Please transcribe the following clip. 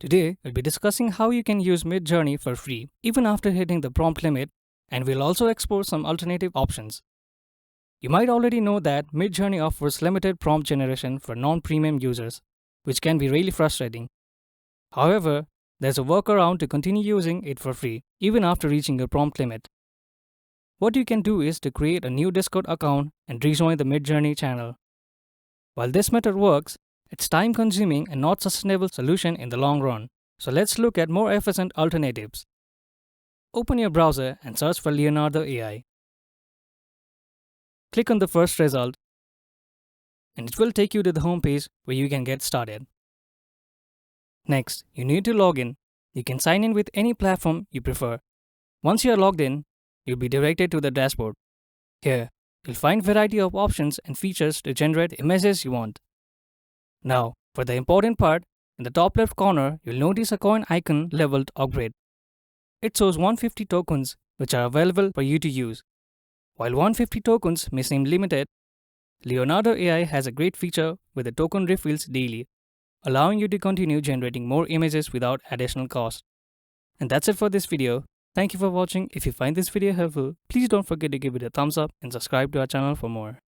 Today, we'll be discussing how you can use Midjourney for free, even after hitting the prompt limit, and we'll also explore some alternative options. You might already know that Midjourney offers limited prompt generation for non-premium users, which can be really frustrating. However, there's a workaround to continue using it for free, even after reaching your prompt limit. What you can do is to create a new Discord account and rejoin the Midjourney channel. While this method works, it's time-consuming and not sustainable solution in the long run. So let's look at more efficient alternatives. Open your browser and search for Leonardo AI. Click on the first result, and it will take you to the home page where you can get started. Next, you need to log in. You can sign in with any platform you prefer. Once you are logged in, you'll be directed to the dashboard. Here, you'll find variety of options and features to generate images you want. Now, for the important part, in the top left corner, you'll notice a coin icon labeled Upgrade. It shows 150 tokens which are available for you to use. While 150 tokens may seem limited, Leonardo AI has a great feature with the token refills daily, allowing you to continue generating more images without additional cost. And that's it for this video. Thank you for watching. If you find this video helpful, please don't forget to give it a thumbs up and subscribe to our channel for more.